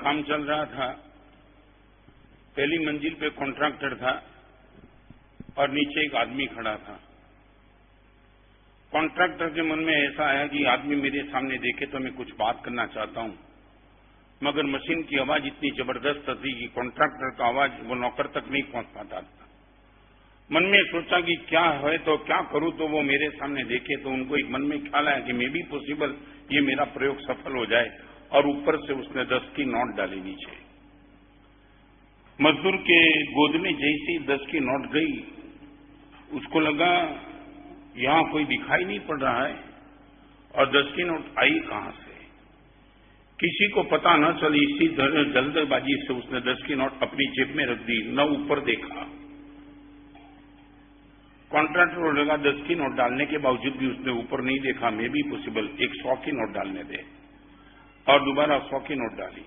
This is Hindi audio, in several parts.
काम चल रहा था। पहली मंजिल पे कॉन्ट्रैक्टर था और नीचे एक आदमी खड़ा था। कॉन्ट्रैक्टर के मन में ऐसा आया कि आदमी मेरे सामने देखे तो मैं कुछ बात करना चाहता हूं, मगर मशीन की आवाज इतनी जबरदस्त थी कि कॉन्ट्रैक्टर का आवाज वो नौकर तक नहीं पहुंच पाता था। मन में सोचा कि क्या है तो क्या करूं, तो वो मेरे सामने देखे तो उनको एक मन में ख्याल आया कि मे भी पॉसिबल ये मेरा प्रयोग सफल हो जाए, और ऊपर से उसने 10 की नोट डाली नीचे। मजदूर के गोद में जैसे ही 10 की नोट गई, उसको लगा यहां कोई दिखाई नहीं पड़ रहा है और 10 की नोट आई कहां से। किसी को पता न चली, इसी जल्दबाजी से उसने 10 की नोट अपनी जेब में रख दी, न ऊपर देखा। कॉन्ट्रैक्टर को लगा 10 की नोट डालने के बावजूद भी उसने ऊपर नहीं देखा, मे भी पॉसिबल एक 100 की नोट डालने दे, और दोबारा 100 की नोट डाली।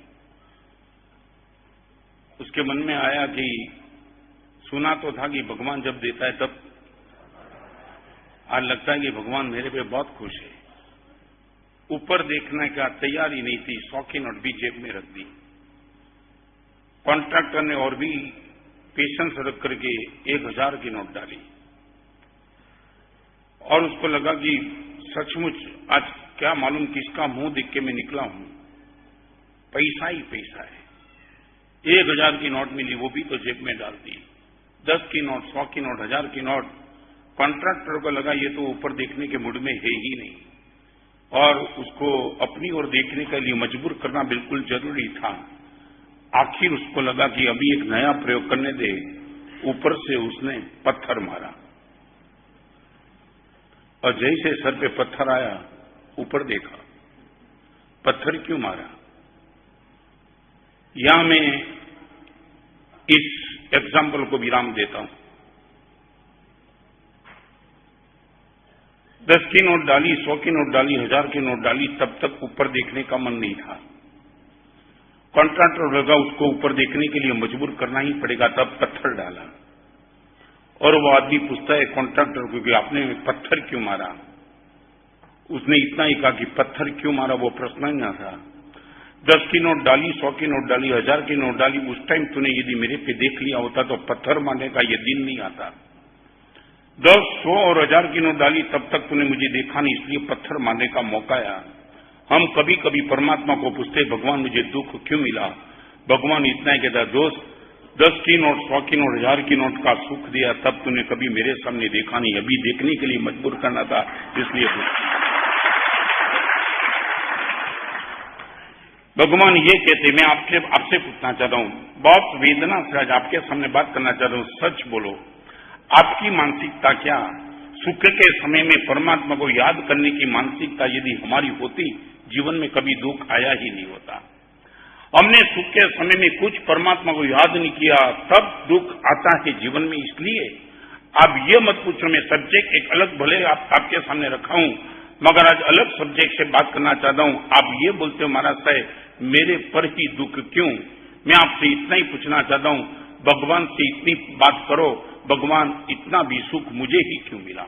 उसके मन में आया कि सुना तो था कि भगवान जब देता है तब, आज लगता है कि भगवान मेरे पे बहुत खुश है। ऊपर देखने का तैयारी नहीं थी, 100 की नोट भी जेब में रख दी। कॉन्ट्रैक्टर ने और भी पेशेंस रख करके 1000 की नोट डाली, और उसको लगा कि सचमुच आज क्या मालूम किसका मुंह देख के मैं निकला हूं, पैसा ही पैसा है। 1000 की नोट मिली, वो भी तो जेब में डाल दी। 10 की नोट, 100 की नोट, 1000 की नोट। कॉन्ट्रैक्टर को लगा ये तो ऊपर देखने के मूड में है ही नहीं, और उसको अपनी ओर देखने के लिए मजबूर करना बिल्कुल जरूरी था। आखिर उसको लगा कि अभी एक नया प्रयोग करने दे। ऊपर से उसने पत्थर मारा, और जैसे सर पे पत्थर आया, ऊपर देखा। पत्थर क्यों मारा? यहां मैं इस एग्जाम्पल को विराम देता हूं। 10 की नोट डाली, 100 की नोट डाली, 1000 की नोट डाली, तब तक ऊपर देखने का मन नहीं था। कॉन्ट्रैक्टर लगा उसको ऊपर देखने के लिए मजबूर करना ही पड़ेगा, तब पत्थर डाला। और वो आदमी पूछता है कॉन्ट्रैक्टर को कि आपने पत्थर क्यों मारा? उसने इतना ही कहा कि पत्थर क्यों मारा, वो प्रश्न ही ना था। 10 की नोट डाली, 100 की नोट डाली, 1000 की नोट डाली, उस टाइम तूने यदि मेरे पे देख लिया होता तो पत्थर मारने का ये दिन नहीं आता। 10, 100 और 1000 की नोट डाली, तब तक तूने मुझे देखा नहीं, इसलिए पत्थर मारने का मौका आया। हम कभी कभी परमात्मा को पूछते भगवान मुझे दुख क्यों मिला? भगवान इतना ही कहता, दोस्त 10 की नोट, 100 की नोट, 1000 की नोट का सुख दिया, तब तूने कभी मेरे सामने देखा नहीं, अभी देखने के लिए मजबूर करना था, इसलिए भगवान ये कहते। मैं आपसे पूछना चाहता हूं, बहुत वेदना से आज आपके सामने बात करना चाहता हूं, सच बोलो, आपकी मानसिकता क्या? सुख के समय में परमात्मा को याद करने की मानसिकता यदि हमारी होती, जीवन में कभी दुख आया ही नहीं होता। हमने सुख के समय में कुछ परमात्मा को याद नहीं किया, तब दुख आता है जीवन में। इसलिए आप ये मत पूछो, मैं सब्जेक्ट एक अलग भले आपके सामने रखा हूं, मगर आज अलग सब्जेक्ट से बात करना चाहता हूं। आप ये बोलते हो महाराज साहब मेरे पर ही दुख क्यों? मैं आपसे इतना ही पूछना चाहता हूं, भगवान से इतनी बात करो, भगवान इतना भी सुख मुझे ही क्यों मिला?